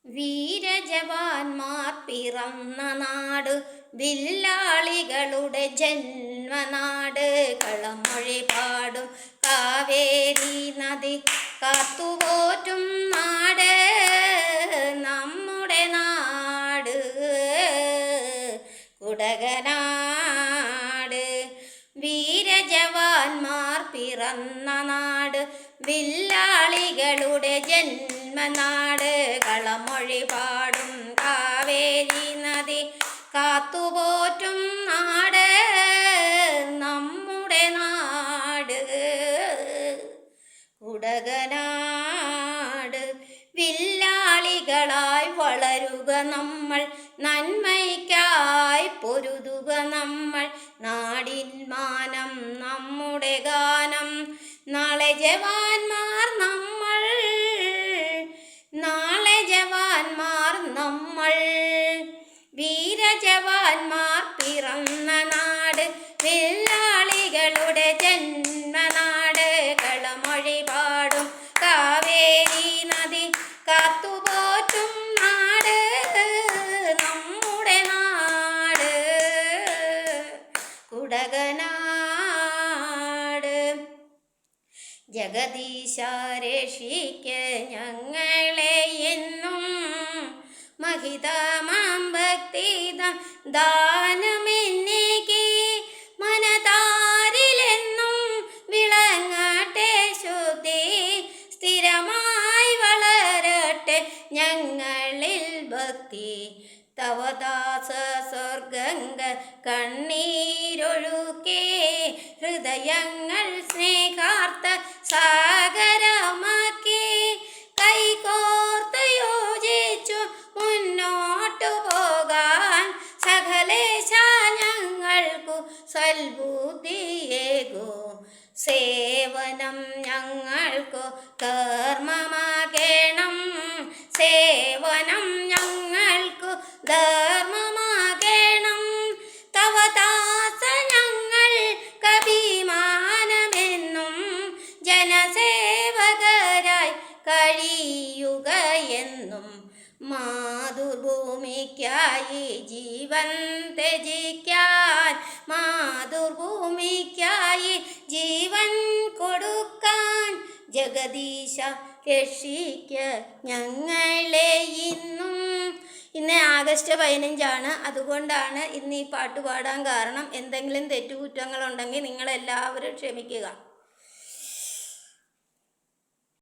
വീരജവാന്മാർ പിറന്ന നാട്, വില്ലാളികളുടെ ജന്മനാട്. കളമൊഴി പാടും കാവേരി നദി കാത്തുപോറ്റും നാട് നമ്മുടെ നാട് കുടകനാട്. വീരജവാന്മാർ പിറന്ന നാട്, വില്ലാളികളുടെ ജന്മനാട്. കളമൊഴി പാടും കാവേരി നദി കാത്തുപോറ്റും നാട് നമ്മുടെ നാട് കുടകനാട്. വില്ലാളികളായി വളരുക നമ്മൾ, നന്മയ്ക്കായി പൊരുതുക നമ്മൾ. നാടിൻ മാനം നമ്മുടെ ഗാനം, നാളെ ജവാന്മാർ നമ്മൾ, നാളെ ജവാന്മാർ നമ്മൾ. വീരജവാന്മാർ പിറന്ന നാട്, വില്ലാളികളുടെ ജന്മനാട്. കളമൊഴി പാടും കാവേരി നദി കാത്തുപോറ്റും നാട് നമ്മുടെ നാട് കുടകനാട്. ജഗദീശ രക്ഷിക്ക് ഞങ്ങളെ എന്നും, മഹിതമാം ഭക്തിദം ദാനമെന്നേകി. മനതാരിലെന്നും വിളങ്ങട്ടെ ശുദ്ധി, സ്ഥിരമായി വളരട്ടെ ഞങ്ങളിൽ ഭക്തി. തവദാസ സ്വർഗംഗ കണ്ണീരൊഴുക്കേ, ഹൃദയങ്ങൾ സ്നേഹാർത്ത സാഗരമാക്കി. കൈകോർത്ത് യോജിച്ചു മുന്നോട്ടു പോകാൻ സകലേശ ഞങ്ങൾക്കു സൽബുദ്ധിയേകൂ. സേവനം ഞങ്ങൾക്കു കർമ്മമാകണം, സേവനം ഞങ്ങൾക്കു ധർമ്മമാകണം. തവദാസ ഞങ്ങൾ കഭിമാനമെന്നും, ജനസേവകരായി കഴിയുകയെന്നും. മാതൃഭൂമിക്കായി ജീവൻ ത്യജിക്കാൻ, മാതൃഭൂമിക്കായി ജീവൻ കൊടുക്കാൻ. ജഗദീശ രക്ഷിക്ക ഞങ്ങളെ ഇന്നും. ഇന്ന് ആഗസ്റ്റ് 15 അതുകൊണ്ടാണ് ഇന്ന് ഈ പാട്ട് പാടാൻ കാരണം. എന്തെങ്കിലും തെറ്റുകുറ്റങ്ങളുണ്ടെങ്കിൽ നിങ്ങളെല്ലാവരും ക്ഷമിക്കുക.